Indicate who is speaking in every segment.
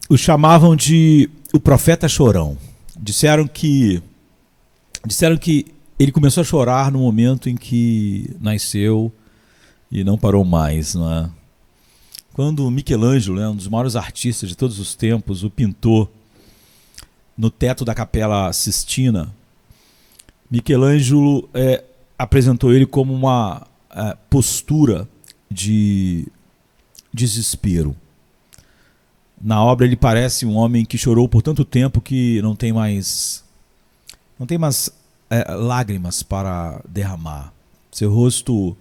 Speaker 1: o chamavam de o profeta chorão. Disseram que ele começou a chorar no momento em que nasceu e não parou mais, não é? Quando Michelangelo, um dos maiores artistas de todos os tempos, o pintou no teto da Capela Sistina, Michelangelo apresentou ele como uma postura de desespero. Na obra ele parece um homem que chorou por tanto tempo que não tem mais lágrimas para derramar. Seu rosto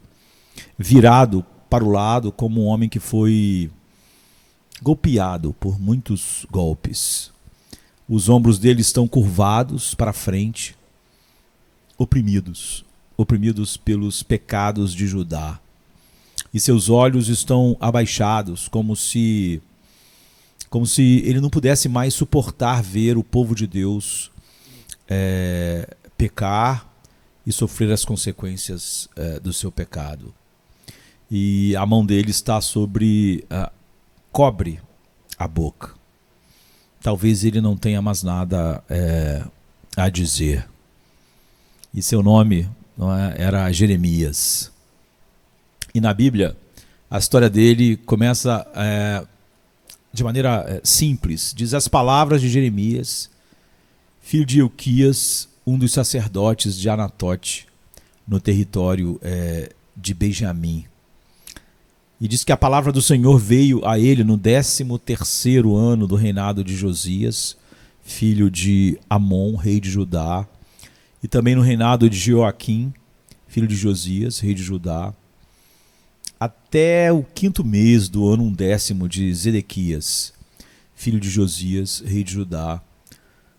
Speaker 1: virado para o lado como um homem que foi golpeado por muitos golpes. Os ombros dele estão curvados para frente, oprimidos pelos pecados de Judá. E seus olhos estão abaixados, como se ele não pudesse mais suportar ver o povo de Deus pecar e sofrer as consequências do seu pecado. E a mão dele está cobre a boca. Talvez ele não tenha mais nada a dizer. E seu nome era Jeremias. E na Bíblia, a história dele começa de maneira simples. Diz as palavras de Jeremias, filho de Ilquias, um dos sacerdotes de Anatote, no território de Benjamim. E diz que a palavra do Senhor veio a ele no 13º ano do reinado de Josias, filho de Amon, rei de Judá, e também no reinado de Joaquim, filho de Josias, rei de Judá, até o 5º mês do ano 10º de Zedequias, filho de Josias, rei de Judá,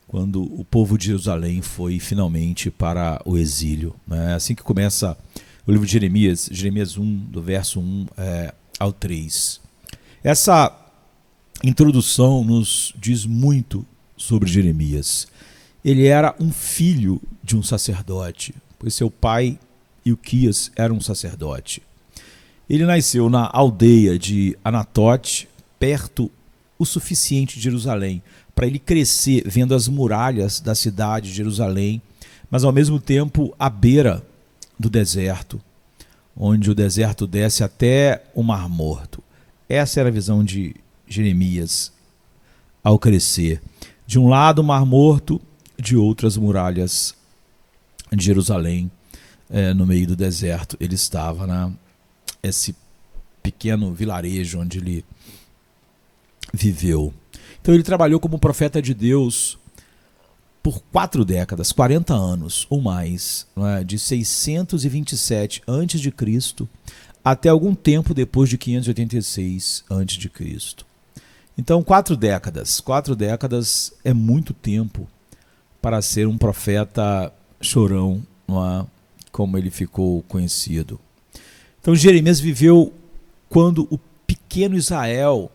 Speaker 1: quando o povo de Jerusalém foi finalmente para o exílio. É assim que começa o livro de Jeremias, Jeremias 1, do verso 1 ao 3. Essa introdução nos diz muito sobre Jeremias. Ele era um filho de um sacerdote, pois seu pai, Ilquias, era um sacerdote. Ele nasceu na aldeia de Anatote, perto o suficiente de Jerusalém, para ele crescer vendo as muralhas da cidade de Jerusalém, mas ao mesmo tempo à beira do deserto, onde o deserto desce até o Mar Morto. Essa era a visão de Jeremias ao crescer. De um lado o Mar Morto, de outras muralhas de Jerusalém, no meio do deserto. Ele estava esse pequeno vilarejo onde ele viveu. Então ele trabalhou como profeta de Deus por 4 décadas, 40 anos ou mais, de 627 a.C. até algum tempo depois de 586 a.C. Então 4 décadas é muito tempo para ser um profeta chorão, como ele ficou conhecido. Então Jeremias viveu quando o pequeno Israel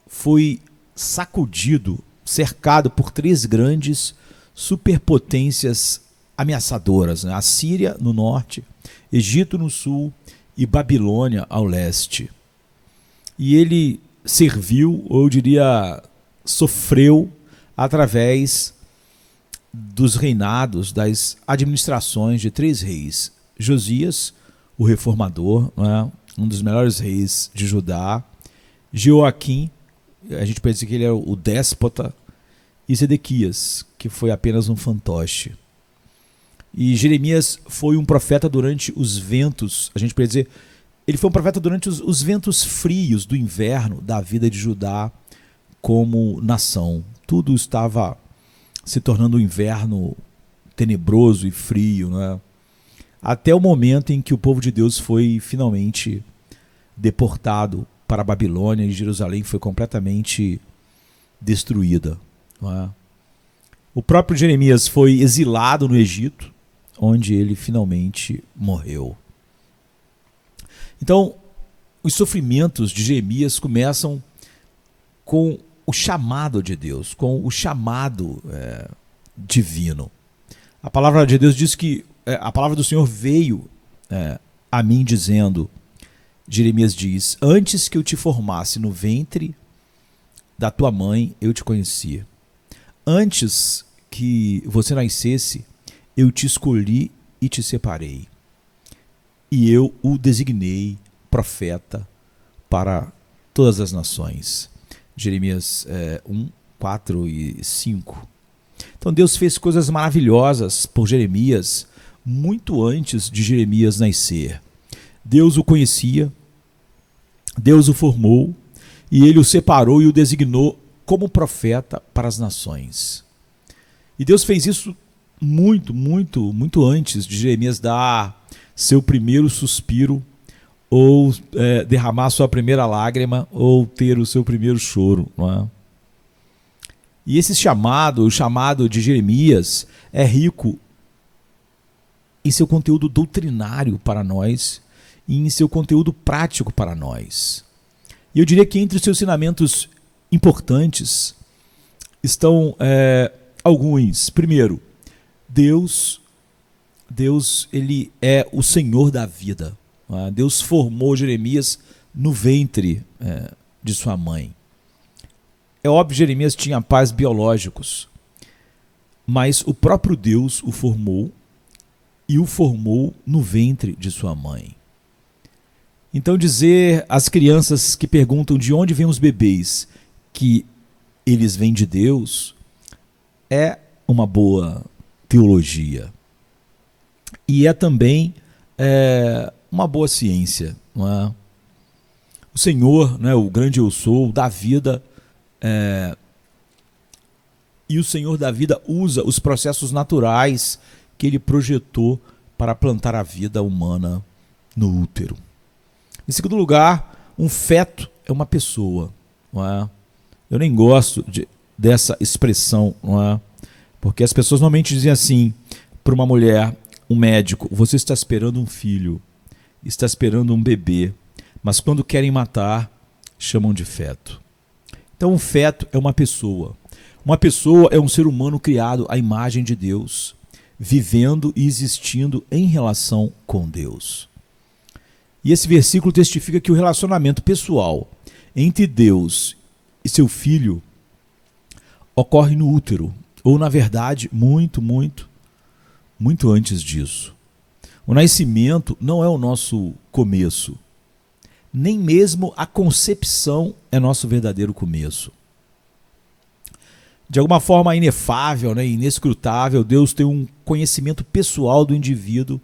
Speaker 1: foi sacudido, cercado por 3 grandes superpotências ameaçadoras, a Síria no norte, Egito no sul e Babilônia ao leste. E ele serviu, ou eu diria, sofreu através dos reinados, das administrações de 3 reis. Josias, o reformador, um dos melhores reis de Judá. Joaquim, a gente pode dizer que ele é o déspota, e Zedequias, que foi apenas um fantoche. E Jeremias foi um profeta durante os ventos, a gente pode dizer, ele foi um profeta durante os ventos frios do inverno da vida de Judá como nação. Tudo estava se tornando um inverno tenebroso e frio, até o momento em que o povo de Deus foi finalmente deportado para a Babilônia e Jerusalém foi completamente destruída. O próprio Jeremias foi exilado no Egito, onde ele finalmente morreu. Então, os sofrimentos de Jeremias começam com o chamado de Deus, com o chamado divino. A palavra de Deus diz que a palavra do Senhor veio a mim dizendo, Jeremias diz, antes que eu te formasse no ventre da tua mãe eu te conheci. Antes que você nascesse, eu te escolhi e te separei. E eu o designei profeta para todas as nações. Jeremias 1, 4 e 5. Então Deus fez coisas maravilhosas por Jeremias muito antes de Jeremias nascer. Deus o conhecia, Deus o formou e ele o separou e o designou como profeta para as nações. E Deus fez isso muito antes de Jeremias dar seu primeiro suspiro, ou derramar sua primeira lágrima, ou ter o seu primeiro choro. Não é? E esse chamado, o chamado de Jeremias, é rico em seu conteúdo doutrinário para nós e em seu conteúdo prático para nós. E eu diria que entre os seus ensinamentos importantes estão alguns. Primeiro, Deus ele é o Senhor da vida. Deus formou Jeremias no ventre de sua mãe. É óbvio que Jeremias tinha pais biológicos, mas o próprio Deus o formou e o formou no ventre de sua mãe. Então dizer às crianças que perguntam de onde vêm os bebês que eles vêm de Deus é uma boa teologia. E é também uma boa ciência. Não é? O Senhor, né, o grande eu sou, dá vida, e o Senhor da vida usa os processos naturais que ele projetou para plantar a vida humana no útero. Em segundo lugar, um feto é uma pessoa. Não é? Eu nem gosto dessa expressão, não é? Porque as pessoas normalmente dizem assim para uma mulher, um médico: você está esperando um filho, está esperando um bebê, mas quando querem matar, chamam de feto. Então um feto é uma pessoa. Uma pessoa é um ser humano criado à imagem de Deus, vivendo e existindo em relação com Deus. E esse versículo testifica que o relacionamento pessoal entre Deus e seu filho ocorre no útero, ou na verdade, muito antes disso. O nascimento não é o nosso começo. Nem mesmo a concepção é nosso verdadeiro começo. De alguma forma inefável, né, inescrutável, Deus tem um conhecimento pessoal do indivíduo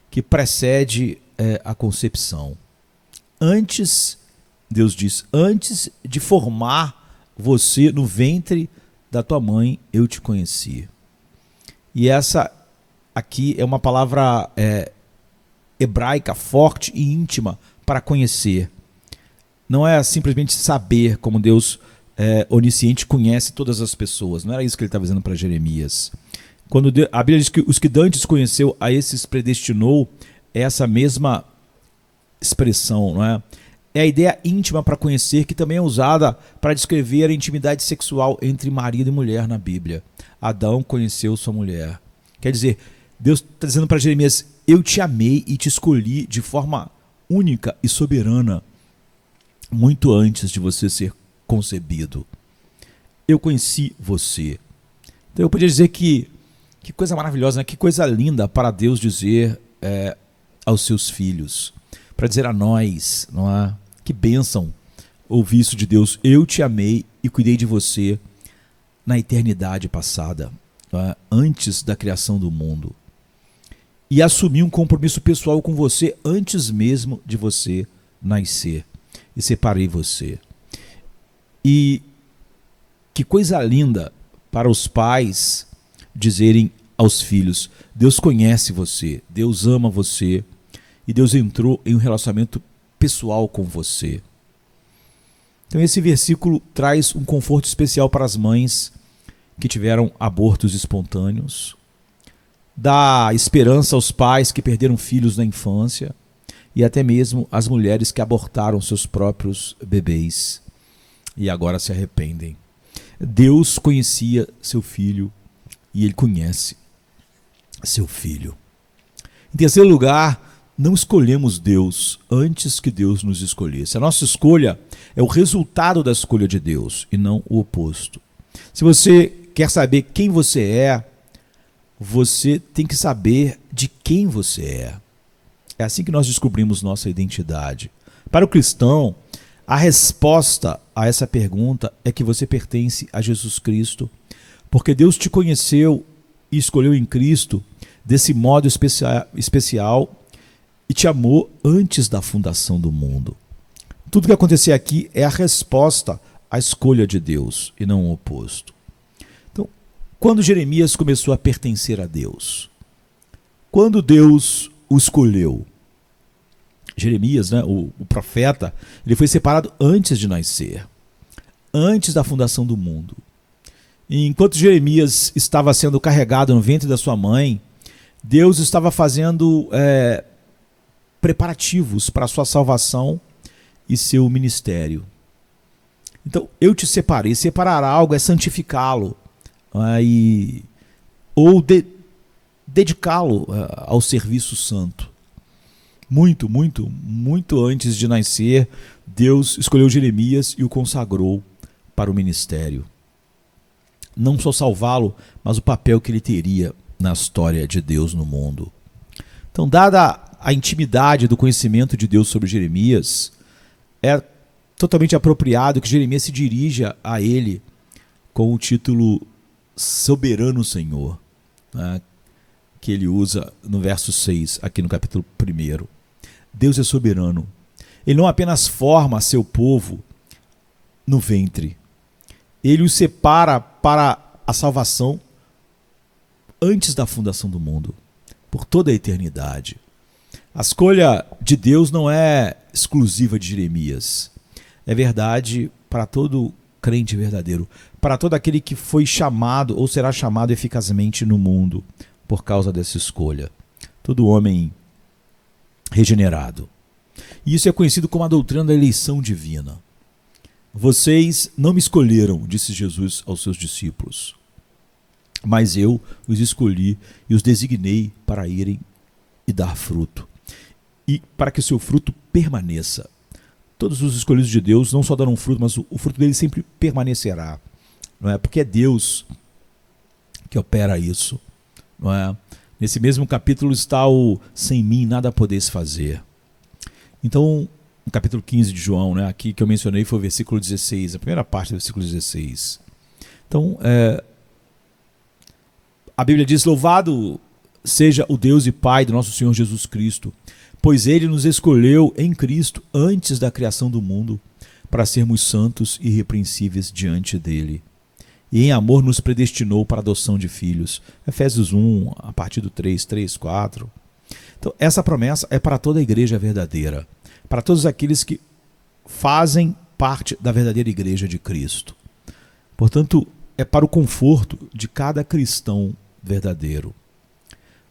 Speaker 1: que precede a concepção. Antes, Deus diz, antes de formar você no ventre da tua mãe, eu te conheci. E essa aqui é uma palavra hebraica forte e íntima para conhecer. Não é simplesmente saber, como Deus onisciente conhece todas as pessoas. Não era isso que ele estava dizendo para Jeremias. Quando a Bíblia diz que os que dantes conheceu, a esses predestinou, é essa mesma expressão, não é? É a ideia íntima para conhecer, que também é usada para descrever a intimidade sexual entre marido e mulher na Bíblia. Adão conheceu sua mulher. Quer dizer, Deus está dizendo para Jeremias: eu te amei e te escolhi de forma única e soberana, muito antes de você ser concebido. Eu conheci você. Então eu podia dizer que coisa maravilhosa, né? Que coisa linda para Deus dizer aos seus filhos, para dizer a nós, não é? Que bênção ouvir isso de Deus. Eu te amei e cuidei de você na eternidade passada, não é? Antes da criação do mundo. E assumi um compromisso pessoal com você antes mesmo de você nascer. E separei você. E que coisa linda para os pais dizerem aos filhos: Deus conhece você, Deus ama você e Deus entrou em um relacionamento pessoal com você. Então esse versículo traz um conforto especial para as mães que tiveram abortos espontâneos, dá esperança aos pais que perderam filhos na infância e até mesmo às mulheres que abortaram seus próprios bebês e agora se arrependem. Deus conhecia seu filho e ele conhece seu filho. Em terceiro lugar, não escolhemos Deus antes que Deus nos escolhesse. A nossa escolha é o resultado da escolha de Deus e não o oposto. Se você quer saber quem você tem que saber de quem você é. É assim que nós descobrimos nossa identidade. Para o cristão, a resposta a essa pergunta é que você pertence a Jesus Cristo, porque Deus te conheceu e escolheu em Cristo desse modo especial e te amou antes da fundação do mundo. Tudo que acontecer aqui é a resposta à escolha de Deus e não o oposto. Então, quando Jeremias começou a pertencer a Deus? Quando Deus o escolheu? Jeremias, né, o profeta, ele foi separado antes de nascer, antes da fundação do mundo. E enquanto Jeremias estava sendo carregado no ventre da sua mãe, Deus estava fazendo preparativos para a sua salvação e seu ministério. Então, eu te separei. Separar algo é santificá-lo, ou dedicá-lo ao serviço santo. Muito, muito, muito antes de nascer, Deus escolheu Jeremias e o consagrou para o ministério. Não só salvá-lo, mas o papel que ele teria na história de Deus no mundo. Então, dada a intimidade do conhecimento de Deus sobre Jeremias, é totalmente apropriado que Jeremias se dirija a ele com o título Soberano Senhor, né, que ele usa no verso 6, aqui no capítulo 1. Deus é soberano. Ele não apenas forma seu povo no ventre, ele os separa para a salvação antes da fundação do mundo, por toda a eternidade. A escolha de Deus não é exclusiva de Jeremias. É verdade para todo crente verdadeiro, para todo aquele que foi chamado ou será chamado eficazmente no mundo por causa dessa escolha. Todo homem regenerado. E isso é conhecido como a doutrina da eleição divina. Vocês não me escolheram, disse Jesus aos seus discípulos, mas eu os escolhi e os designei para irem e dar fruto, e para que o seu fruto permaneça. Todos os escolhidos de Deus não só darão fruto, mas o fruto deles sempre permanecerá, não é? Porque é Deus que opera isso, não é? Nesse mesmo capítulo está o sem mim nada podeis fazer. Então, no capítulo 15 de João, né, aqui que eu mencionei foi o versículo 16, a primeira parte do versículo 16. Então, a Bíblia diz: louvado seja o Deus e Pai do nosso Senhor Jesus Cristo, pois Ele nos escolheu em Cristo antes da criação do mundo para sermos santos e irrepreensíveis diante dEle. E em amor nos predestinou para a adoção de filhos. Efésios 1, a partir do 3, 4. Então, essa promessa é para toda a igreja verdadeira, para todos aqueles que fazem parte da verdadeira igreja de Cristo. Portanto, é para o conforto de cada cristão verdadeiro.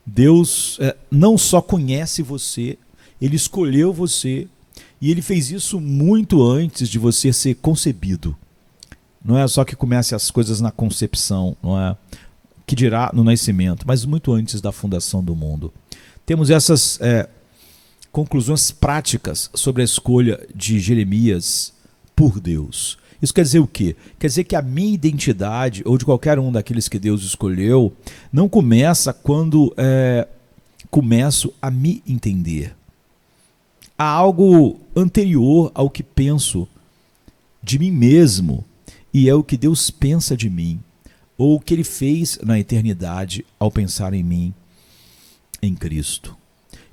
Speaker 1: Deus não só conhece você, Ele escolheu você e Ele fez isso muito antes de você ser concebido. Não é só que comece as coisas na concepção, não é? Que dirá no nascimento, mas muito antes da fundação do mundo. Temos essas conclusões práticas sobre a escolha de Jeremias por Deus. Isso quer dizer o quê? Quer dizer que a minha identidade, ou de qualquer um daqueles que Deus escolheu, não começa quando começo a me entender. Há algo anterior ao que penso de mim mesmo, e é o que Deus pensa de mim, ou o que Ele fez na eternidade ao pensar em mim, em Cristo.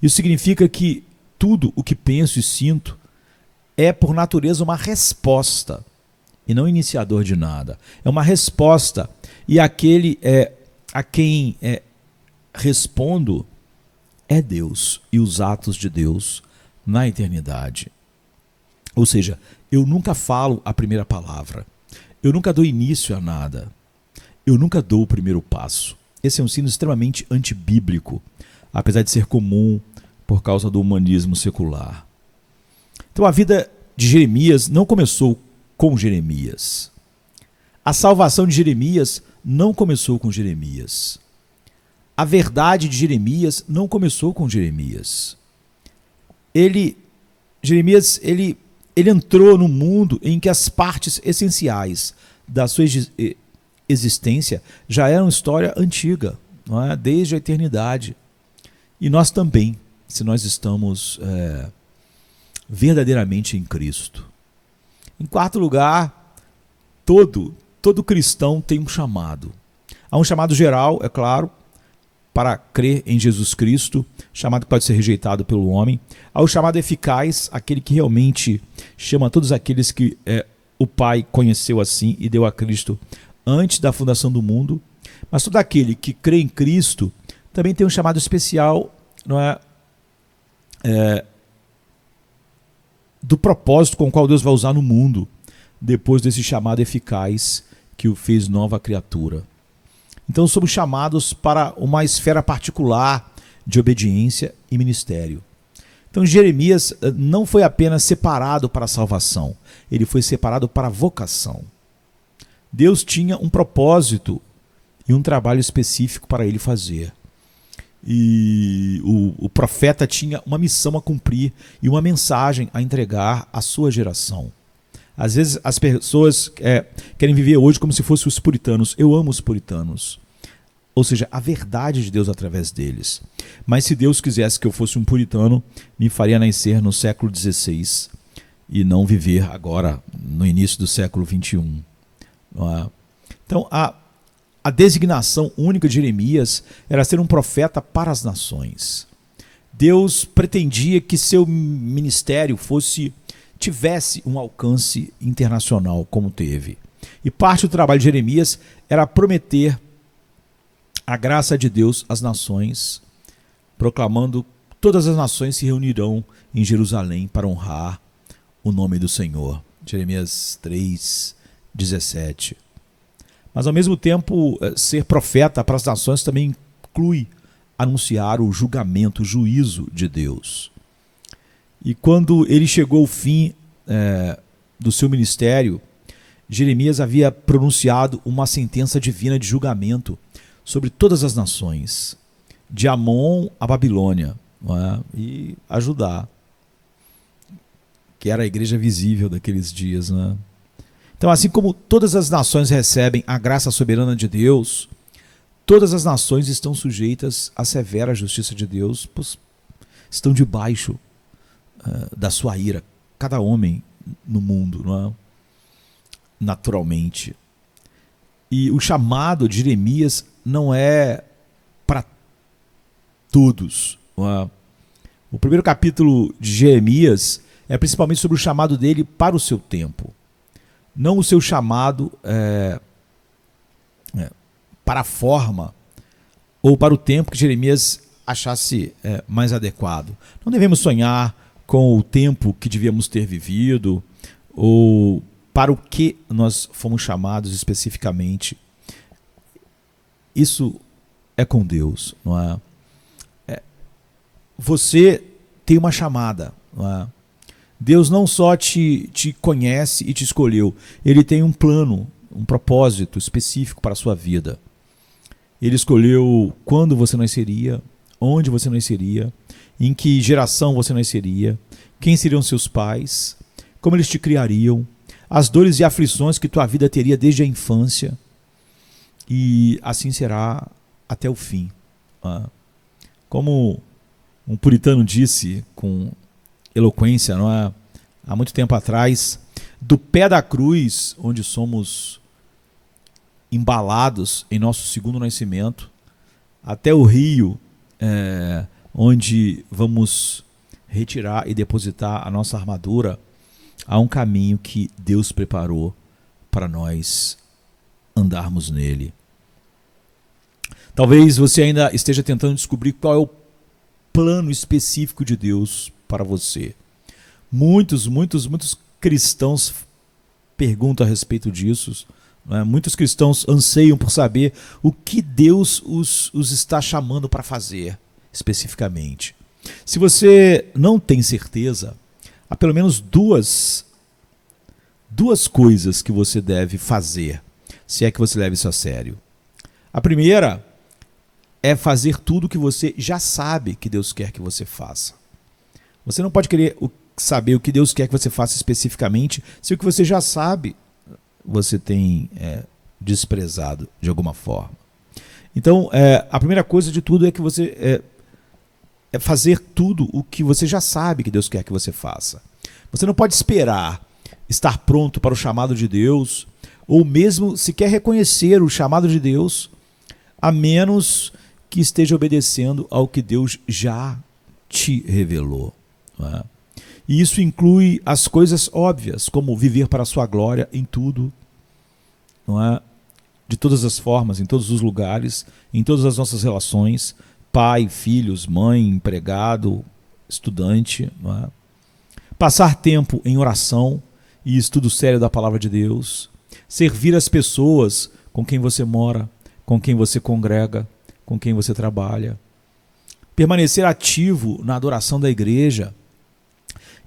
Speaker 1: Isso significa que tudo o que penso e sinto é, por natureza, uma resposta, e não iniciador de nada. É uma resposta, e aquele a quem respondo é Deus e os atos de Deus na eternidade. Ou seja, eu nunca falo a primeira palavra, eu nunca dou início a nada, eu nunca dou o primeiro passo. Esse é um ensino extremamente antibíblico, apesar de ser comum por causa do humanismo secular. Então a vida de Jeremias não começou com Jeremias. A salvação de Jeremias não começou com Jeremias. A verdade de Jeremias não começou com Jeremias. Jeremias, ele entrou no mundo em que as partes essenciais da sua existência já eram história antiga, não é? Desde a eternidade. E nós também, se nós estamos verdadeiramente em Cristo. Em quarto lugar, todo cristão tem um chamado. Há um chamado geral, é claro, para crer em Jesus Cristo, chamado que pode ser rejeitado pelo homem. Há o chamado eficaz, aquele que realmente chama todos aqueles que o Pai conheceu assim e deu a Cristo antes da fundação do mundo. Mas todo aquele que crê em Cristo também tem um chamado especial, não é? Do propósito com o qual Deus vai usar no mundo, depois desse chamado eficaz que o fez nova criatura. Então somos chamados para uma esfera particular de obediência e ministério. Então Jeremias não foi apenas separado para a salvação, ele foi separado para a vocação. Deus tinha um propósito e um trabalho específico para ele fazer. E o profeta tinha uma missão a cumprir e uma mensagem a entregar à sua geração. Às vezes as pessoas querem viver hoje como se fossem os puritanos. Eu amo os puritanos. Ou seja, a verdade de Deus através deles. Mas se Deus quisesse que eu fosse um puritano, me faria nascer no século XVI e não viver agora no início do século XXI. Então a designação única de Jeremias era ser um profeta para as nações. Deus pretendia que seu ministério tivesse um alcance internacional, como teve. E parte do trabalho de Jeremias era prometer a graça de Deus às nações, proclamando que todas as nações se reunirão em Jerusalém para honrar o nome do Senhor. Jeremias 3:17. Mas ao mesmo tempo, ser profeta para as nações também inclui anunciar o julgamento, o juízo de Deus. E quando ele chegou ao fim do seu ministério, Jeremias havia pronunciado uma sentença divina de julgamento sobre todas as nações, de Amon a Babilônia, e a Judá, que era a igreja visível daqueles dias. Então, assim como todas as nações recebem a graça soberana de Deus, todas as nações estão sujeitas à severa justiça de Deus, pois estão debaixo da sua ira, cada homem no mundo, naturalmente. E o chamado de Jeremias não é para todos. O primeiro capítulo de Jeremias é principalmente sobre o chamado dele para o seu tempo. Não o seu chamado para a forma ou para o tempo que Jeremias achasse mais adequado. Não devemos sonhar com o tempo que devíamos ter vivido ou para o que nós fomos chamados especificamente. Isso é com Deus, não é? Você tem uma chamada, não é? Deus não só te conhece e te escolheu, Ele tem um plano, um propósito específico para a sua vida. Ele escolheu quando você nasceria, onde você nasceria, em que geração você nasceria, quem seriam seus pais, como eles te criariam, as dores e aflições que tua vida teria desde a infância, e assim será até o fim. Como um puritano disse com eloquência, não é? Há muito tempo atrás, do pé da cruz, onde somos embalados em nosso segundo nascimento, até o rio, onde vamos retirar e depositar a nossa armadura, há um caminho que Deus preparou para nós andarmos nele. Talvez você ainda esteja tentando descobrir qual é o plano específico de Deus para você. Muitos cristãos perguntam a respeito disso. Muitos cristãos anseiam por saber o que Deus os está chamando para fazer especificamente. Se você não tem certeza, há pelo menos duas coisas que você deve fazer, se é que você leva isso a sério. A primeira é fazer tudo o que você já sabe que Deus quer que você faça. Você não pode querer saber o que Deus quer que você faça especificamente, se o que você já sabe você tem desprezado de alguma forma. Então, a primeira coisa de tudo é que você é fazer tudo o que você já sabe que Deus quer que você faça. Você não pode esperar estar pronto para o chamado de Deus, ou mesmo sequer reconhecer o chamado de Deus, a menos que esteja obedecendo ao que Deus já te revelou. Não é? E isso inclui as coisas óbvias, como viver para a sua glória em tudo, não é? De todas as formas, em todos os lugares, em todas as nossas relações, pai, filhos, mãe, empregado, estudante. Não é? Passar tempo em oração e estudo sério da palavra de Deus, servir as pessoas com quem você mora, com quem você congrega, com quem você trabalha, permanecer ativo na adoração da igreja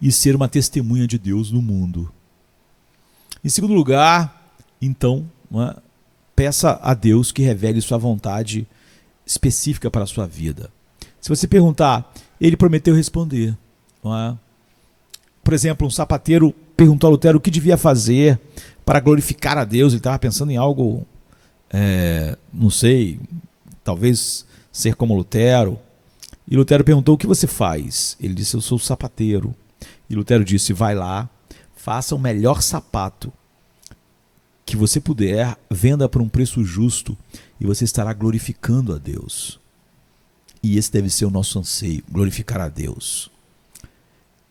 Speaker 1: e ser uma testemunha de Deus no mundo. Em segundo lugar, então, não é? Peça a Deus que revele sua vontade específica para a sua vida. Se você perguntar, ele prometeu responder. Não é? Por exemplo, um sapateiro perguntou a Lutero o que devia fazer para glorificar a Deus. Ele estava pensando em algo, não sei, talvez ser como Lutero. E Lutero perguntou, o que você faz? Ele disse, eu sou sapateiro. E Lutero disse, vai lá, faça o melhor sapato que você puder, venda por um preço justo e você estará glorificando a Deus. E esse deve ser o nosso anseio, glorificar a Deus.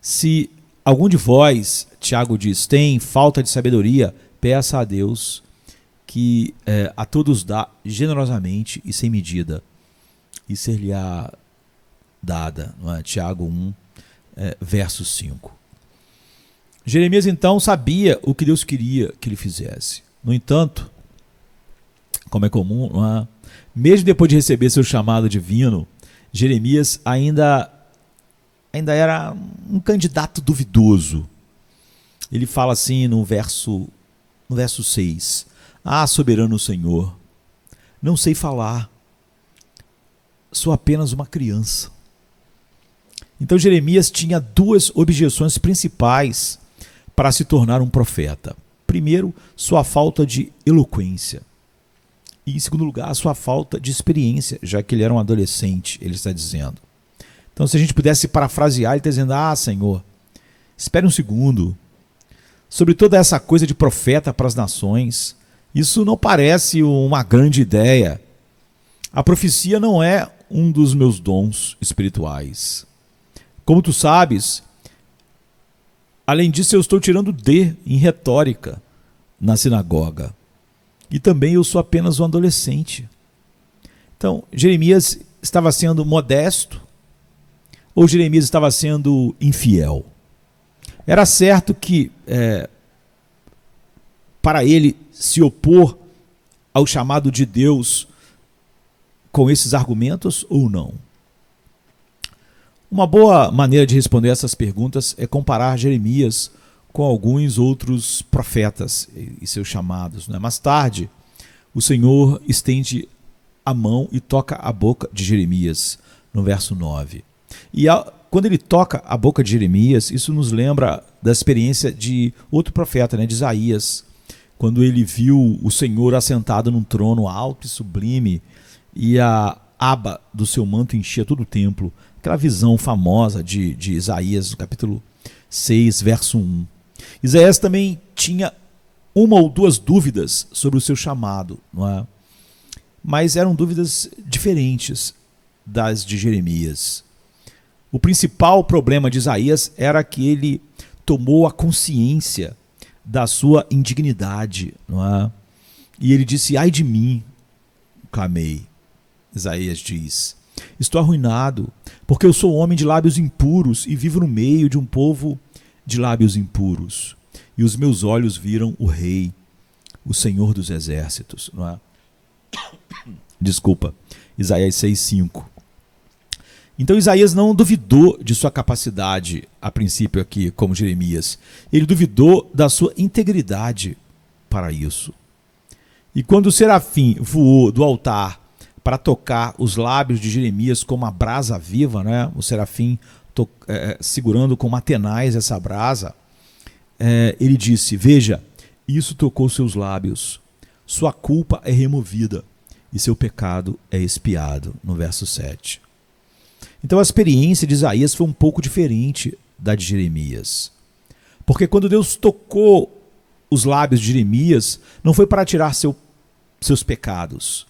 Speaker 1: Se algum de vós, Tiago diz, tem falta de sabedoria, peça a Deus que a todos dá generosamente e sem medida, e ser-lhe-á dada. Não é? Tiago 1, verso 5. Jeremias então sabia o que Deus queria que ele fizesse. No entanto, como é comum, não é? Mesmo depois de receber seu chamado divino, Jeremias ainda era um candidato duvidoso. Ele fala assim no verso 6, soberano Senhor, não sei falar, sou apenas uma criança. Então Jeremias tinha duas objeções principais para se tornar um profeta. Primeiro, sua falta de eloquência. E em segundo lugar, sua falta de experiência, já que ele era um adolescente, ele está dizendo. Então, se a gente pudesse parafrasear, ele está dizendo, Senhor, espere um segundo. Sobre toda essa coisa de profeta para as nações, isso não parece uma grande ideia. A profecia não é um dos meus dons espirituais. Como tu sabes, além disso, eu estou tirando D em retórica na sinagoga. E também eu sou apenas um adolescente. Então, Jeremias estava sendo modesto ou Jeremias estava sendo infiel? Era certo que, para ele se opor ao chamado de Deus com esses argumentos ou não? Uma boa maneira de responder essas perguntas é comparar Jeremias com alguns outros profetas e seus chamados. Né? Mais tarde, o Senhor estende a mão e toca a boca de Jeremias, no verso 9. E quando ele toca a boca de Jeremias, isso nos lembra da experiência de outro profeta, né, de Isaías, quando ele viu o Senhor assentado num trono alto e sublime, e a aba do seu manto enchia todo o templo. Aquela visão famosa de Isaías, no capítulo 6, verso 1. Isaías também tinha uma ou duas dúvidas sobre o seu chamado, não é? Mas eram dúvidas diferentes das de Jeremias. O principal problema de Isaías era que ele tomou a consciência da sua indignidade, não é? E ele disse, ai de mim, clamei. Isaías diz, estou arruinado, porque eu sou homem de lábios impuros e vivo no meio de um povo de lábios impuros. E os meus olhos viram o Rei, o Senhor dos Exércitos. Não é? Desculpa, Isaías 6,5. Então Isaías não duvidou de sua capacidade, a princípio aqui, como Jeremias. Ele duvidou da sua integridade para isso. E quando o serafim voou do altar para tocar os lábios de Jeremias como uma brasa viva, né? O serafim segurando com uma tenaz essa brasa, ele disse: veja, isso tocou seus lábios, sua culpa é removida e seu pecado é expiado, no verso 7. Então a experiência de Isaías foi um pouco diferente da de Jeremias. Porque quando Deus tocou os lábios de Jeremias, não foi para tirar seus pecados,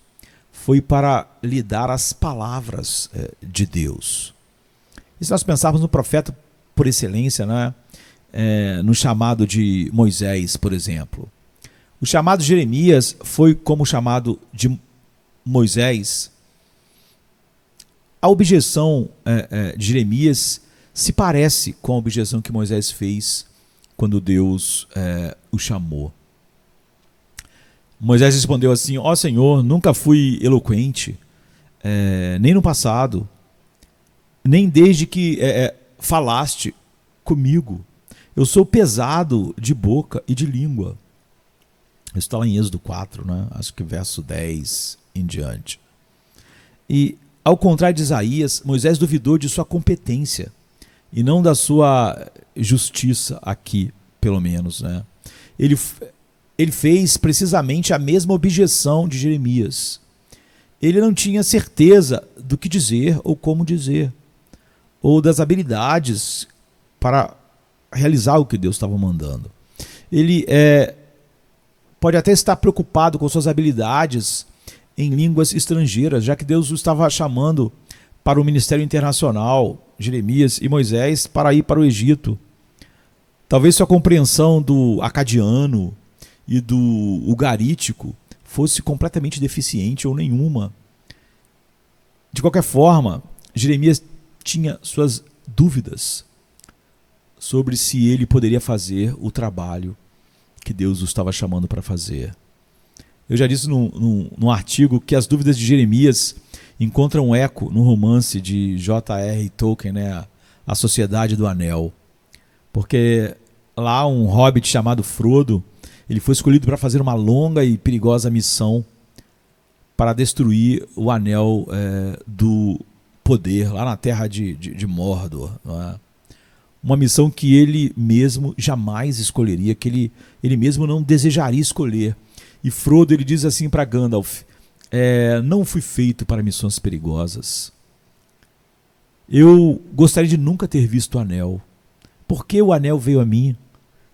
Speaker 1: foi para lhe dar as palavras de Deus. E se nós pensarmos no profeta por excelência, né? No chamado de Moisés, por exemplo. O chamado de Jeremias foi como o chamado de Moisés. A objeção de Jeremias se parece com a objeção que Moisés fez quando Deus o chamou. Moisés respondeu assim: ó Senhor, nunca fui eloquente, nem no passado, nem desde que falaste comigo. Eu sou pesado de boca e de língua. Isso está lá em Êxodo 4, né? Acho que verso 10 em diante. E, ao contrário de Isaías, Moisés duvidou de sua competência e não da sua justiça aqui, pelo menos, né? Ele fez precisamente a mesma objeção de Jeremias. Ele não tinha certeza do que dizer ou como dizer, ou das habilidades para realizar o que Deus estava mandando. Ele pode até estar preocupado com suas habilidades em línguas estrangeiras, já que Deus o estava chamando para o ministério internacional, Jeremias e Moisés, para ir para o Egito. Talvez sua compreensão do acadiano e do ugarítico fosse completamente deficiente ou nenhuma. De qualquer forma, Jeremias tinha suas dúvidas sobre se ele poderia fazer o trabalho que Deus o estava chamando para fazer. Eu já disse num artigo que as dúvidas de Jeremias encontram eco no romance de J.R. Tolkien, né, A Sociedade do Anel. Porque lá um hobbit chamado Frodo, ele foi escolhido para fazer uma longa e perigosa missão para destruir o Anel do Poder, lá na terra de Mordor, não é? Uma missão que ele mesmo jamais escolheria, que ele mesmo não desejaria escolher. E Frodo, ele diz assim para Gandalf: não fui feito para missões perigosas. Eu gostaria de nunca ter visto o anel. Por que o anel veio a mim?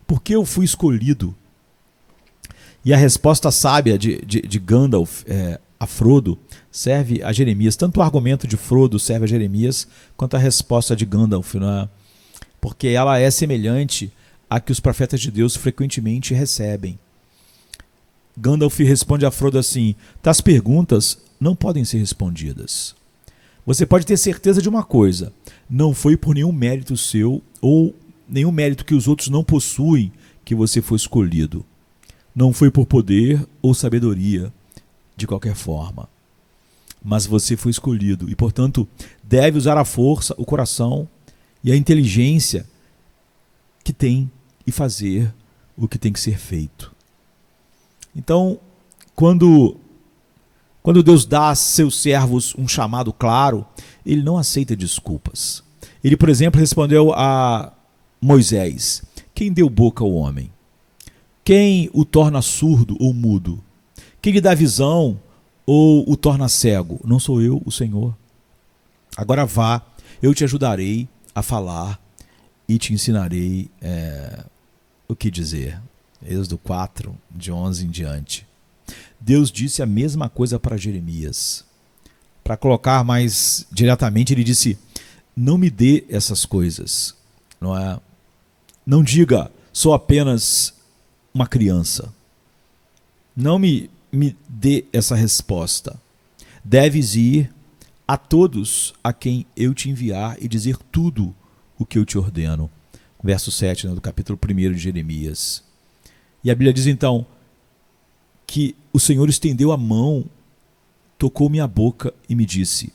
Speaker 1: Por que eu fui escolhido? E a resposta sábia de Gandalf a Frodo serve a Jeremias. Tanto o argumento de Frodo serve a Jeremias, quanto a resposta de Gandalf, né? Porque ela é semelhante à que os profetas de Deus frequentemente recebem. Gandalf responde a Frodo assim: tais perguntas não podem ser respondidas. Você pode ter certeza de uma coisa: não foi por nenhum mérito seu ou nenhum mérito que os outros não possuem que você foi escolhido. Não foi por poder ou sabedoria, de qualquer forma. Mas você foi escolhido e, portanto, deve usar a força, o coração e a inteligência que tem e fazer o que tem que ser feito. Então, quando Deus dá a seus servos um chamado claro, ele não aceita desculpas. Ele, por exemplo, respondeu a Moisés: quem deu boca ao homem? Quem o torna surdo ou mudo? Quem lhe dá visão ou o torna cego? Não sou eu, o Senhor? Agora vá, eu te ajudarei a falar e te ensinarei o que dizer. Êxodo 4, de 11 em diante. Deus disse a mesma coisa para Jeremias. Para colocar mais diretamente, ele disse: não me dê essas coisas. Não diga, sou apenas uma criança. Não me dê essa resposta. Deves ir a todos a quem eu te enviar e dizer tudo o que eu te ordeno. Verso 7, do capítulo 1 de Jeremias. E a Bíblia diz então que o Senhor estendeu a mão, tocou minha boca e me disse: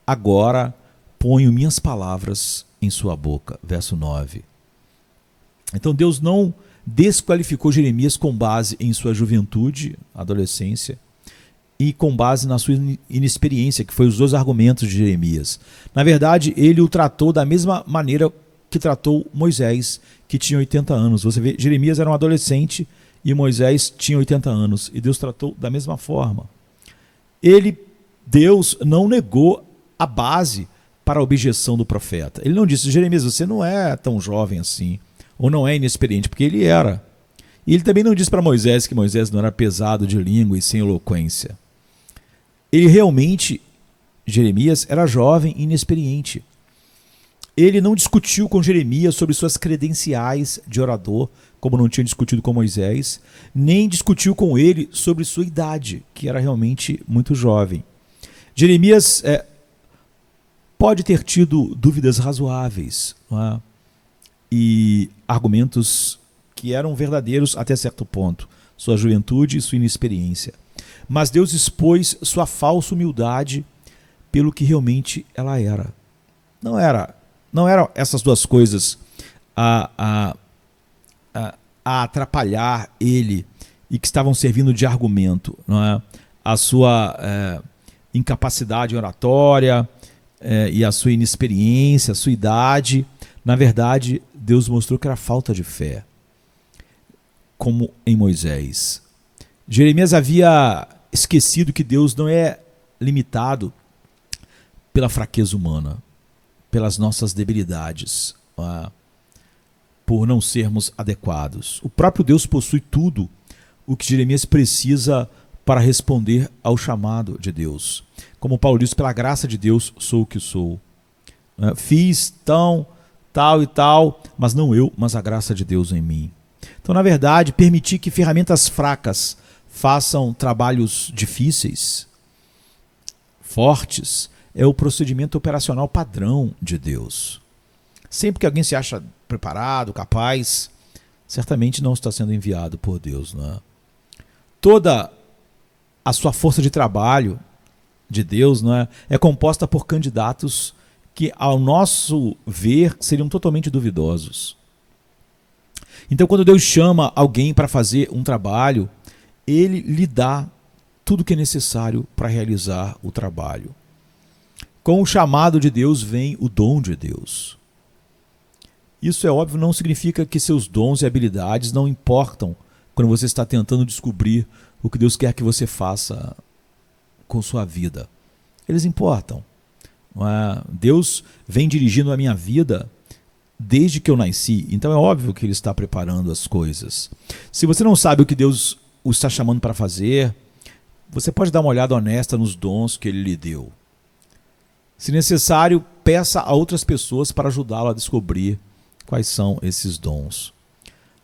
Speaker 1: agora ponho minhas palavras em sua boca. Verso 9. Então Deus não desqualificou Jeremias com base em sua juventude, adolescência, e com base na sua inexperiência, que foi os dois argumentos de Jeremias. Na verdade, ele o tratou da mesma maneira que tratou Moisés, que tinha 80 anos. Você vê, Jeremias era um adolescente e Moisés tinha 80 anos, e Deus tratou da mesma forma. Deus não negou a base para a objeção do profeta. Ele não disse: Jeremias, você não é tão jovem assim, ou não é inexperiente, porque ele era. E ele também não disse para Moisés que Moisés não era pesado de língua e sem eloquência. Ele realmente, Jeremias, era jovem e inexperiente. Ele não discutiu com Jeremias sobre suas credenciais de orador, como não tinha discutido com Moisés, nem discutiu com ele sobre sua idade, que era realmente muito jovem. Jeremias pode ter tido dúvidas razoáveis, não é? E argumentos que eram verdadeiros até certo ponto, sua juventude e sua inexperiência. Mas Deus expôs sua falsa humildade pelo que realmente ela era. Não eram essas duas coisas a atrapalhar ele e que estavam servindo de argumento, não é? A sua incapacidade oratória e a sua inexperiência, a sua idade. Na verdade, Deus mostrou que era falta de fé, como em Moisés. Jeremias havia esquecido que Deus não é limitado pela fraqueza humana, pelas nossas debilidades, por não sermos adequados. O próprio Deus possui tudo o que Jeremias precisa para responder ao chamado de Deus. Como Paulo diz: pela graça de Deus sou o que sou. Fiz tal e tal, mas não eu, mas a graça de Deus em mim. Então, na verdade, permitir que ferramentas fracas façam trabalhos difíceis, fortes, é o procedimento operacional padrão de Deus. Sempre que alguém se acha preparado, capaz, certamente não está sendo enviado por Deus, não é? Toda a sua força de trabalho de Deus, não é, é composta por candidatos que, ao nosso ver, seriam totalmente duvidosos. Então, quando Deus chama alguém para fazer um trabalho, ele lhe dá tudo o que é necessário para realizar o trabalho. Com o chamado de Deus vem o dom de Deus. Isso, é óbvio, não significa que seus dons e habilidades não importam quando você está tentando descobrir o que Deus quer que você faça com sua vida. Eles importam. Deus vem dirigindo a minha vida desde que eu nasci, então é óbvio que Ele está preparando as coisas. Se você não sabe o que Deus o está chamando para fazer, você pode dar uma olhada honesta nos dons que Ele lhe deu. Se necessário, peça a outras pessoas para ajudá-lo a descobrir quais são esses dons.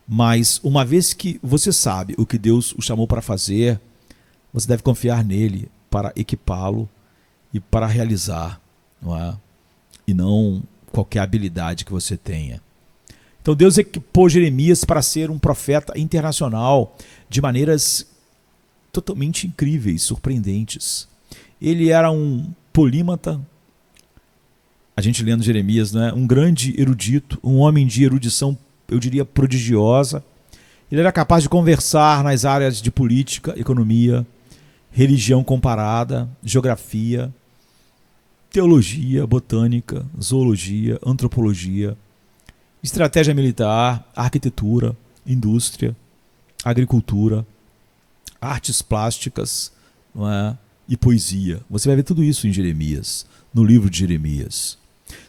Speaker 1: Mas, uma vez que você sabe o que Deus o chamou para fazer, você deve confiar nele para equipá-lo e para realizar, não é? E não qualquer habilidade que você tenha. Então Deus equipou Jeremias para ser um profeta internacional de maneiras totalmente incríveis, surpreendentes. Ele era um polímata, a gente lendo Jeremias, né? Um grande erudito, um homem de erudição, eu diria, prodigiosa. Ele era capaz de conversar nas áreas de política, economia, religião comparada, geografia, teologia, botânica, zoologia, antropologia, estratégia militar, arquitetura, indústria, agricultura, artes plásticas, não é? E poesia. Você vai ver tudo isso em Jeremias, no livro de Jeremias.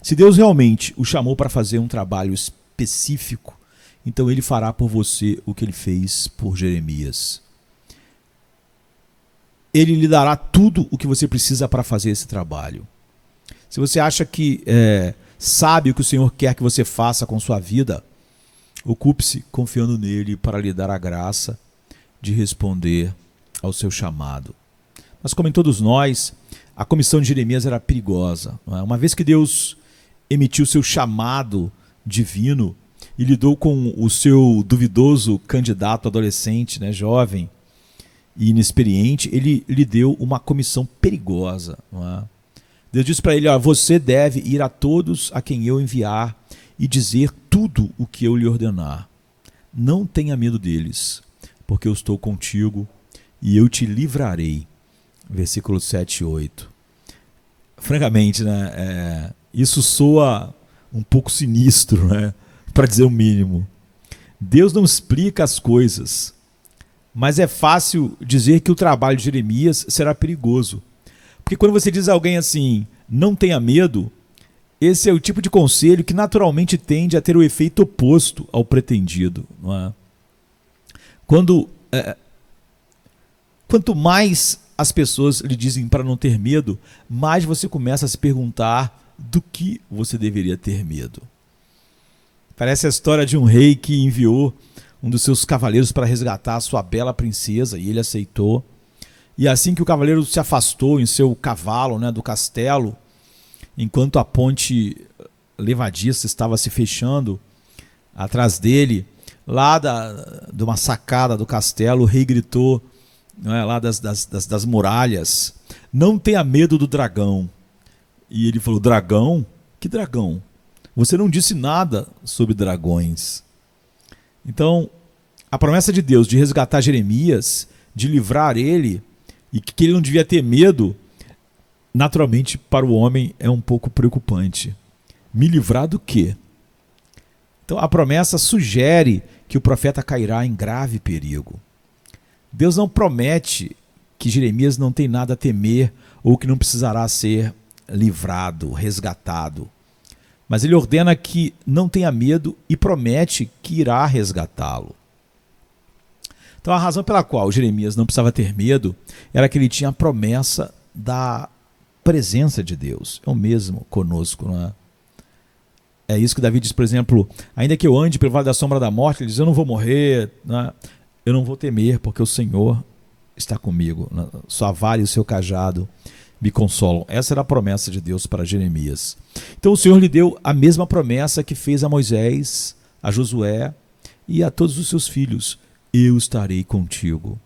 Speaker 1: Se Deus realmente o chamou para fazer um trabalho específico, então Ele fará por você o que Ele fez por Jeremias. Ele lhe dará tudo o que você precisa para fazer esse trabalho. Se você acha que sabe o que o Senhor quer que você faça com sua vida, ocupe-se confiando nele para lhe dar a graça de responder ao seu chamado. Mas, como em todos nós, a comissão de Jeremias era perigosa, não é? Uma vez que Deus emitiu seu chamado divino e lidou com o seu duvidoso candidato adolescente, né, jovem e inexperiente, ele lhe deu uma comissão perigosa, não é? Deus disse para ele: você deve ir a todos a quem eu enviar e dizer tudo o que eu lhe ordenar. Não tenha medo deles, porque eu estou contigo e eu te livrarei. versículos 7 e 8. Francamente, né, isso soa um pouco sinistro, né, para dizer o mínimo. Deus não explica as coisas, mas é fácil dizer que o trabalho de Jeremias será perigoso. Porque quando você diz a alguém assim, não tenha medo, esse é o tipo de conselho que naturalmente tende a ter o efeito oposto ao pretendido. Não é? Quanto mais as pessoas lhe dizem para não ter medo, mais você começa a se perguntar do que você deveria ter medo. Parece a história de um rei que enviou um dos seus cavaleiros para resgatar a sua bela princesa, e ele aceitou. E assim que o cavaleiro se afastou em seu cavalo, né, do castelo, enquanto a ponte levadiça estava se fechando atrás dele, lá de uma sacada do castelo, o rei gritou, né, lá das muralhas, não tenha medo do dragão. E ele falou, dragão? Que dragão? Você não disse nada sobre dragões. Então, a promessa de Deus de resgatar Jeremias, de livrar ele, e que ele não devia ter medo, naturalmente para o homem é um pouco preocupante. Me livrar do quê? Então a promessa sugere que o profeta cairá em grave perigo. Deus não promete que Jeremias não tem nada a temer ou que não precisará ser livrado, resgatado. Mas ele ordena que não tenha medo e promete que irá resgatá-lo. Então a razão pela qual Jeremias não precisava ter medo era que ele tinha a promessa da presença de Deus. É o mesmo conosco, não é? É isso que Davi diz, por exemplo, ainda que eu ande pelo vale da sombra da morte, ele diz, eu não vou morrer, não é? Eu não vou temer, porque o Senhor está comigo, não é? Sua vara e o seu cajado me consolam. Essa era a promessa de Deus para Jeremias. Então o Senhor lhe deu a mesma promessa que fez a Moisés, a Josué e a todos os seus filhos. Eu estarei contigo.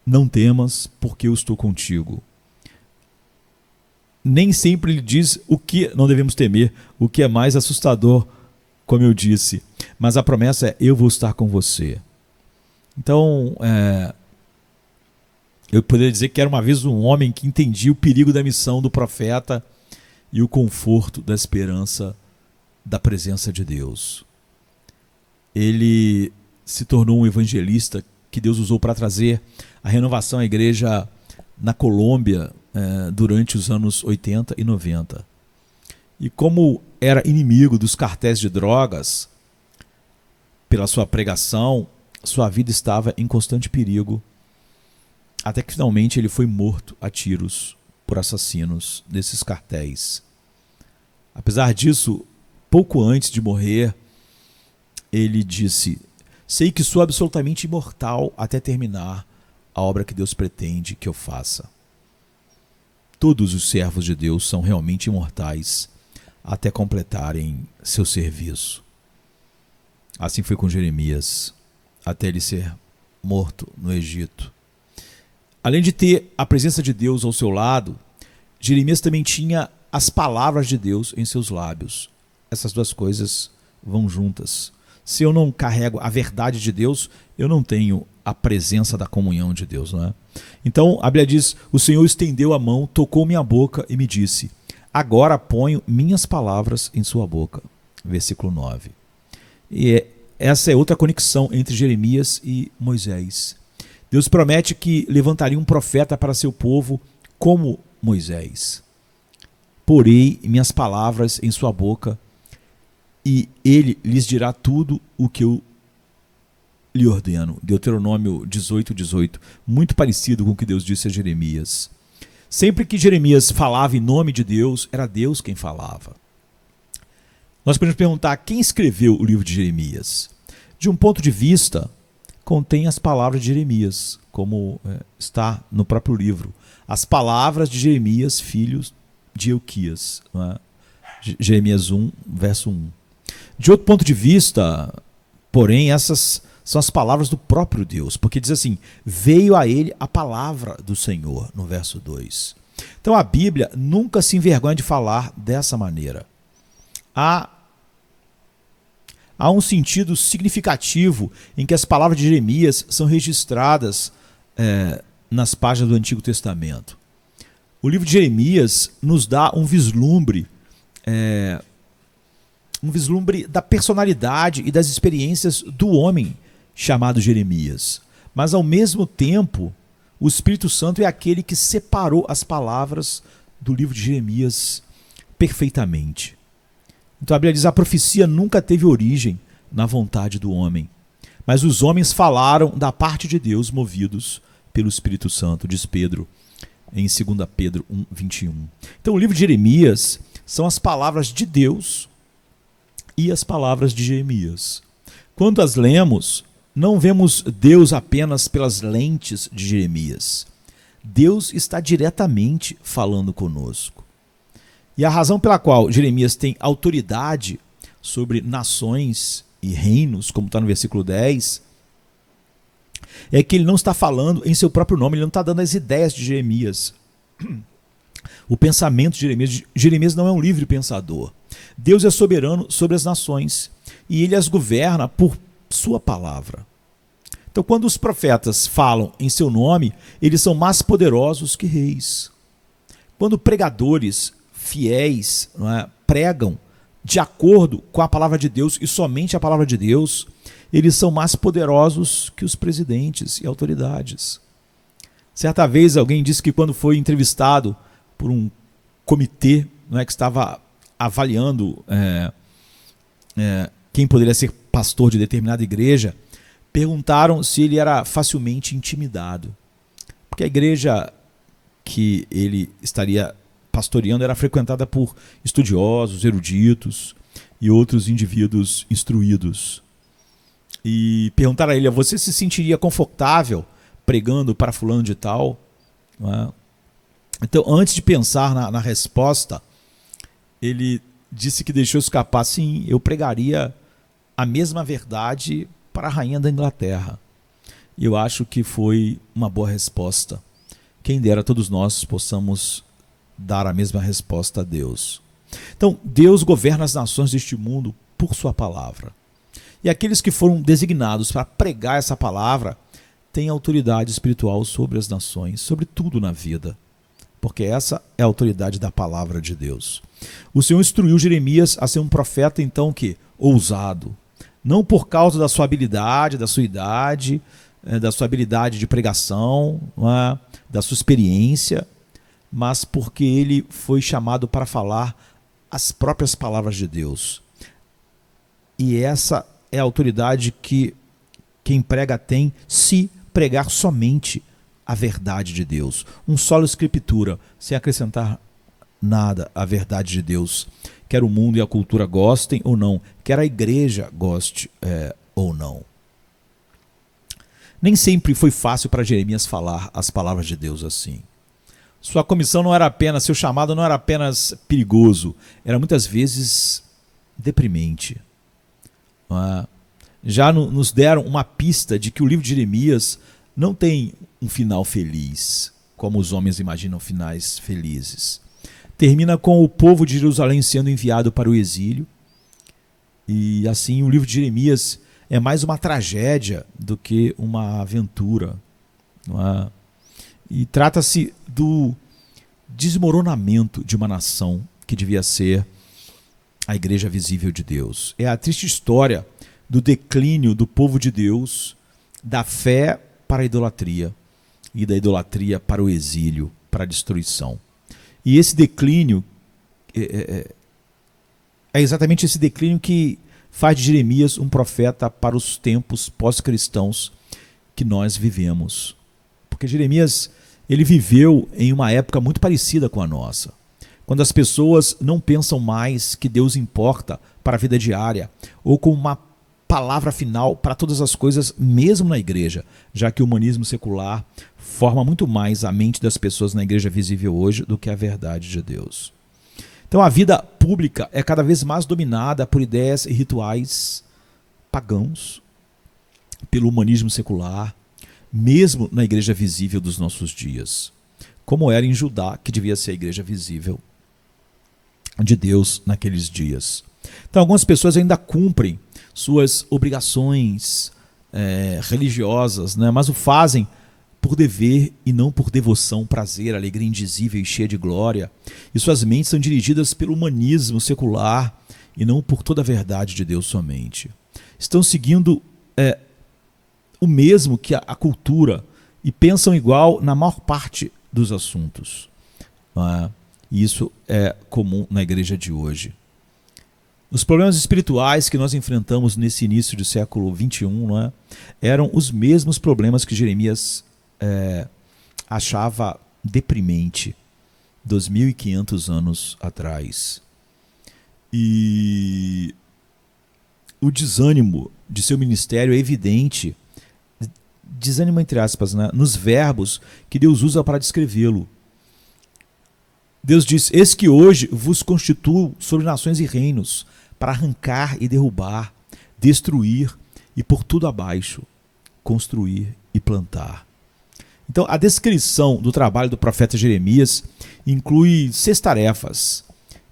Speaker 1: Não temas, porque eu estou contigo. Nem sempre ele diz o que não devemos temer, o que é mais assustador, como eu disse. Mas a promessa é, eu vou estar com você. Então, eu poderia dizer que era uma vez um homem que entendia o perigo da missão do profeta e o conforto da esperança da presença de Deus. Ele se tornou um evangelista que Deus usou para trazer a renovação à igreja na Colômbia durante os anos 80 e 90. E como era inimigo dos cartéis de drogas, pela sua pregação, sua vida estava em constante perigo, até que finalmente ele foi morto a tiros por assassinos desses cartéis. Apesar disso, pouco antes de morrer, ele disse, sei que sou absolutamente imortal até terminar a obra que Deus pretende que eu faça. Todos os servos de Deus são realmente imortais até completarem seu serviço. Assim foi com Jeremias, até ele ser morto no Egito. Além de ter a presença de Deus ao seu lado, Jeremias também tinha as palavras de Deus em seus lábios. Essas duas coisas vão juntas. Se eu não carrego a verdade de Deus, eu não tenho a presença da comunhão de Deus, não é? Então, a Bíblia diz, o Senhor estendeu a mão, tocou minha boca e me disse, agora ponho minhas palavras em sua boca. Versículo 9. E essa é outra conexão entre Jeremias e Moisés. Deus promete que levantaria um profeta para seu povo como Moisés. Porei minhas palavras em sua boca e ele lhes dirá tudo o que eu lhe ordeno. Deuteronômio 18:18, muito parecido com o que Deus disse a Jeremias. Sempre que Jeremias falava em nome de Deus, era Deus quem falava. Nós podemos perguntar quem escreveu o livro de Jeremias. De um ponto de vista, contém as palavras de Jeremias, como está no próprio livro. As palavras de Jeremias, filho de Elquias. Não é? Jeremias 1, verso 1. De outro ponto de vista, porém, essas são as palavras do próprio Deus, porque diz assim, veio a ele a palavra do Senhor, no verso 2. Então a Bíblia nunca se envergonha de falar dessa maneira. Há um sentido significativo em que as palavras de Jeremias são registradas nas páginas do Antigo Testamento. O livro de Jeremias nos dá um vislumbre da personalidade e das experiências do homem chamado Jeremias. Mas, ao mesmo tempo, o Espírito Santo é aquele que separou as palavras do livro de Jeremias perfeitamente. Então a Bíblia diz: a profecia nunca teve origem na vontade do homem, mas os homens falaram da parte de Deus, movidos pelo Espírito Santo, diz Pedro em 2 Pedro 1:21. Então o livro de Jeremias são as palavras de Deus e as palavras de Jeremias. Quando as lemos, não vemos Deus apenas pelas lentes de Jeremias. Deus está diretamente falando conosco. E a razão pela qual Jeremias tem autoridade sobre nações e reinos, como está no versículo 10, é que ele não está falando em seu próprio nome, ele não está dando as ideias de Jeremias. O pensamento de Jeremias. Jeremias não é um livre pensador. Deus é soberano sobre as nações e ele as governa por sua palavra. Então, quando os profetas falam em seu nome, eles são mais poderosos que reis. Quando pregadores fiéis, pregam de acordo com a palavra de Deus e somente a palavra de Deus, eles são mais poderosos que os presidentes e autoridades. Certa vez alguém disse que quando foi entrevistado por um comitê que estava avaliando quem poderia ser pastor de determinada igreja, perguntaram se ele era facilmente intimidado. Porque a igreja que ele estaria pastoreando era frequentada por estudiosos, eruditos e outros indivíduos instruídos. E perguntaram a ele: você se sentiria confortável pregando para fulano de tal? Então, antes de pensar na resposta, ele disse que deixou escapar: sim, eu pregaria a mesma verdade para a rainha da Inglaterra. E eu acho que foi uma boa resposta. Quem dera todos nós possamos dar a mesma resposta a Deus. Então, Deus governa as nações deste mundo por sua palavra. E aqueles que foram designados para pregar essa palavra têm autoridade espiritual sobre as nações, sobre tudo na vida. Porque essa é a autoridade da palavra de Deus. O Senhor instruiu Jeremias a ser um profeta, então, ousado. Não por causa da sua habilidade, da sua idade, da sua habilidade de pregação, da sua experiência, mas porque ele foi chamado para falar as próprias palavras de Deus. E essa é a autoridade que quem prega tem, se pregar somente a verdade de Deus. Um solo escritura, sem acrescentar nada à verdade de Deus. Quer o mundo e a cultura gostem ou não, quer a igreja goste ou não. Nem sempre foi fácil para Jeremias falar as palavras de Deus assim. Sua comissão não era apenas, seu chamado não era apenas perigoso, era muitas vezes deprimente. Já nos deram uma pista de que o livro de Jeremias não tem um final feliz, como os homens imaginam finais felizes. Termina com o povo de Jerusalém sendo enviado para o exílio. E assim o livro de Jeremias é mais uma tragédia do que uma aventura. E trata-se do desmoronamento de uma nação que devia ser a igreja visível de Deus. É a triste história do declínio do povo de Deus, da fé para a idolatria e da idolatria para o exílio, para a destruição. E esse declínio é exatamente esse declínio que faz de Jeremias um profeta para os tempos pós-cristãos que nós vivemos. Porque Jeremias, ele viveu em uma época muito parecida com a nossa, quando as pessoas não pensam mais que Deus importa para a vida diária, ou com uma palavra final para todas as coisas, mesmo na igreja, já que o humanismo secular forma muito mais a mente das pessoas na igreja visível hoje do que a verdade de Deus. Então a vida pública é cada vez mais dominada por ideias e rituais pagãos, pelo humanismo secular, mesmo na igreja visível dos nossos dias, como era em Judá, que devia ser a igreja visível de Deus naqueles dias. Então algumas pessoas ainda cumprem suas obrigações religiosas, mas o fazem por dever e não por devoção, prazer, alegria indizível e cheia de glória. E suas mentes são dirigidas pelo humanismo secular e não por toda a verdade de Deus somente. Estão seguindo o mesmo que a cultura e pensam igual na maior parte dos assuntos. E isso é comum na igreja de hoje. Os problemas espirituais que nós enfrentamos nesse início do século XXI eram os mesmos problemas que Jeremias achava deprimente 2.500 anos atrás. E o desânimo de seu ministério é evidente, desânimo entre aspas, nos verbos que Deus usa para descrevê-lo. Deus diz: eis que hoje vos constituo sobre nações e reinos, para arrancar e derrubar, destruir e por tudo abaixo, construir e plantar. Então, a descrição do trabalho do profeta Jeremias inclui 6 tarefas,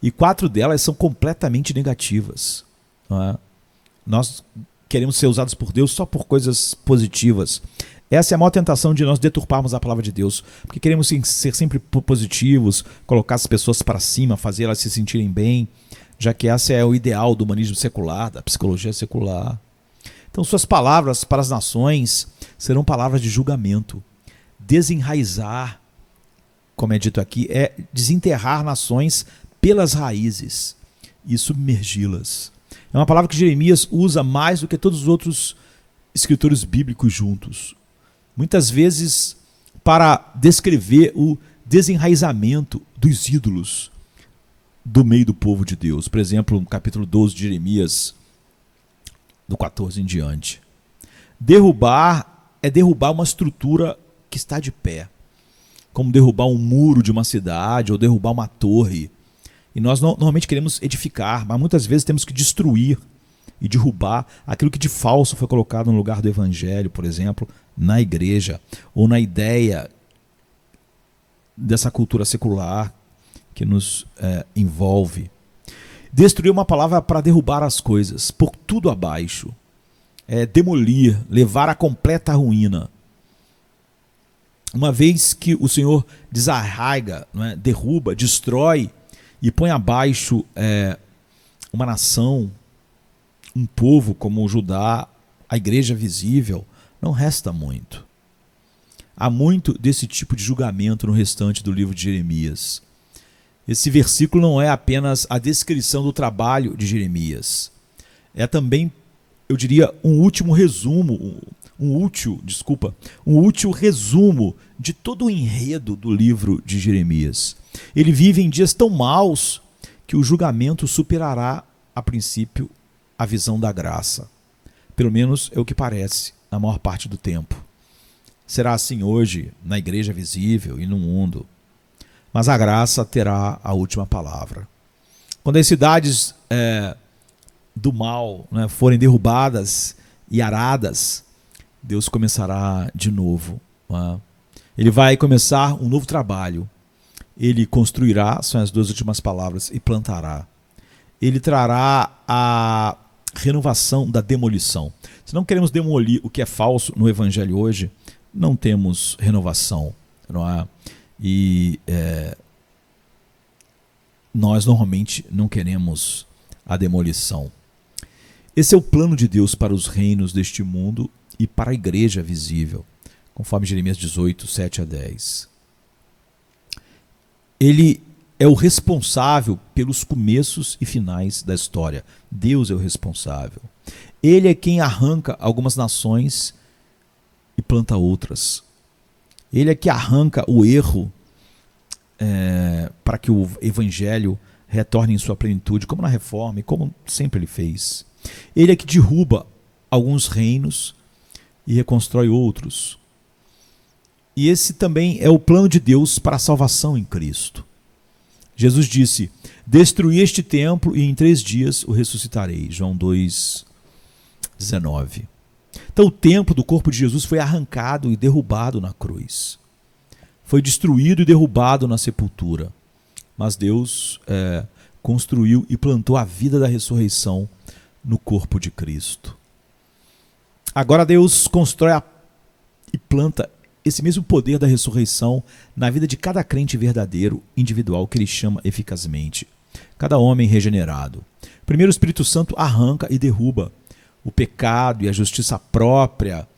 Speaker 1: e 4 delas são completamente negativas. Nós queremos ser usados por Deus só por coisas positivas. Essa é a maior tentação de nós deturparmos a palavra de Deus, porque queremos ser sempre positivos, colocar as pessoas para cima, fazer elas se sentirem bem, já que esse é o ideal do humanismo secular, da psicologia secular. Então, suas palavras para as nações serão palavras de julgamento. Desenraizar, como é dito aqui, é desenterrar nações pelas raízes e submergi-las. É uma palavra que Jeremias usa mais do que todos os outros escritores bíblicos juntos. Muitas vezes para descrever o desenraizamento dos ídolos do meio do povo de Deus. Por exemplo, no capítulo 12 de Jeremias, do 14 em diante. Derrubar é derrubar uma estrutura que está de pé, como derrubar um muro de uma cidade ou derrubar uma torre. E nós normalmente queremos edificar, mas muitas vezes temos que destruir e derrubar aquilo que de falso foi colocado no lugar do evangelho, por exemplo, na igreja, ou na ideia dessa cultura secular que nos envolve. Destruir é uma palavra para derrubar as coisas, por tudo abaixo. Demolir, levar à completa ruína. Uma vez que o Senhor desarraiga, derruba, destrói e põe abaixo uma nação, um povo como o Judá, a igreja visível, não resta muito. Há muito desse tipo de julgamento no restante do livro de Jeremias. Esse versículo não é apenas a descrição do trabalho de Jeremias. É também, eu diria, um útil resumo de todo o enredo do livro de Jeremias. Ele vive em dias tão maus que o julgamento superará, a princípio, a visão da graça. Pelo menos é o que parece, na maior parte do tempo. Será assim hoje, na igreja visível e no mundo. Mas a graça terá a última palavra. Quando as cidades do mal forem derrubadas e aradas, Deus começará de novo. Ele vai começar um novo trabalho. Ele construirá, são as 2 últimas palavras, e plantará. Ele trará a renovação da demolição. Se não queremos demolir o que é falso no evangelho hoje, não temos renovação. Não é? E nós normalmente não queremos a demolição. Esse é o plano de Deus para os reinos deste mundo e para a igreja visível, conforme Jeremias 18, 7 a 10. Ele é o responsável pelos começos e finais da história. Deus é o responsável. Ele é quem arranca algumas nações e planta outras. Ele é que arranca o erro para que o evangelho retorne em sua plenitude, como na reforma e como sempre ele fez. Ele é que derruba alguns reinos e reconstrói outros. E esse também é o plano de Deus para a salvação em Cristo. Jesus disse: destruí este templo e em 3 dias o ressuscitarei. João 2,19. Então o templo do corpo de Jesus foi arrancado e derrubado na cruz. Foi destruído e derrubado na sepultura. Mas Deus construiu e plantou a vida da ressurreição no corpo de Cristo. Agora Deus constrói e planta esse mesmo poder da ressurreição na vida de cada crente verdadeiro, individual, que ele chama eficazmente. Cada homem regenerado. Primeiro, o Espírito Santo arranca e derruba o pecado e a justiça própria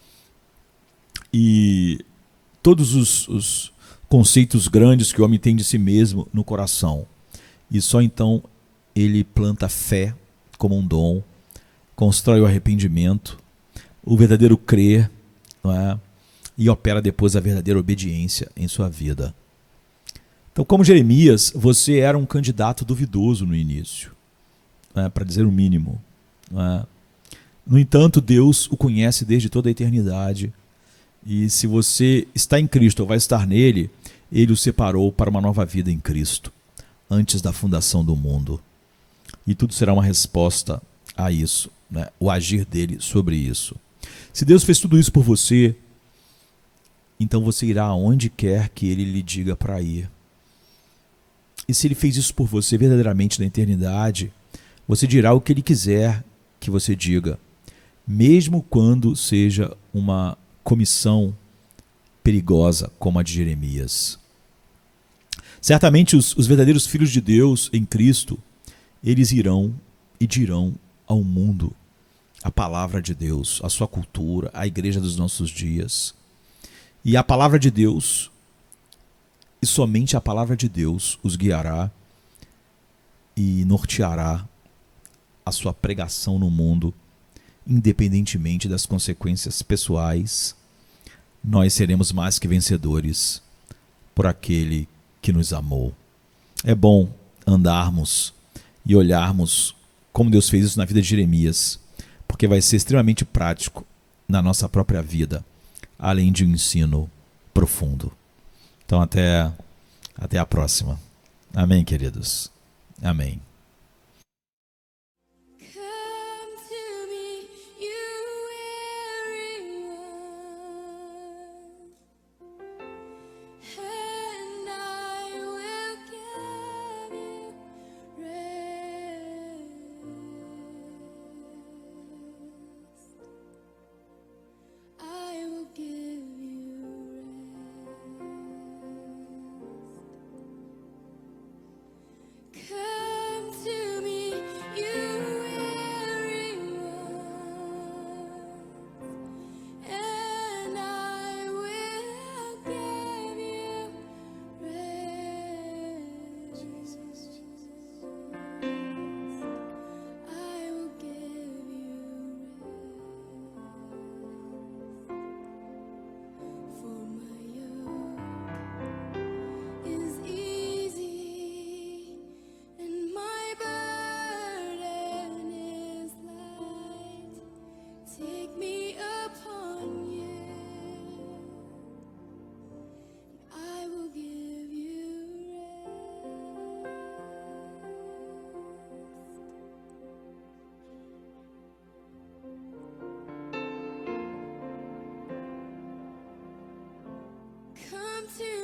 Speaker 1: e todos os conceitos grandes que o homem tem de si mesmo no coração. E só então ele planta fé como um dom, constrói o arrependimento, o verdadeiro crer, não é? E opera depois a verdadeira obediência em sua vida. Então, como Jeremias, você era um candidato duvidoso no início, para dizer o mínimo. No entanto, Deus o conhece desde toda a eternidade, e se você está em Cristo ou vai estar nele, ele o separou para uma nova vida em Cristo, antes da fundação do mundo. E tudo será uma resposta a isso, né? O agir dele sobre isso. Se Deus fez tudo isso por você, então você irá aonde quer que ele lhe diga para ir. E se ele fez isso por você verdadeiramente na eternidade, você dirá o que ele quiser que você diga, mesmo quando seja uma comissão perigosa como a de Jeremias. Certamente os verdadeiros filhos de Deus em Cristo, eles irão e dirão ao mundo a palavra de Deus, a sua cultura, a igreja dos nossos dias. E a palavra de Deus, e somente a palavra de Deus, os guiará e norteará a sua pregação no mundo, independentemente das consequências pessoais. Nós seremos mais que vencedores por aquele que nos amou. É bom andarmos e olharmos como Deus fez isso na vida de Jeremias, porque vai ser extremamente prático na nossa própria vida, além de um ensino profundo. Então até a próxima. Amém, queridos? Amém.
Speaker 2: To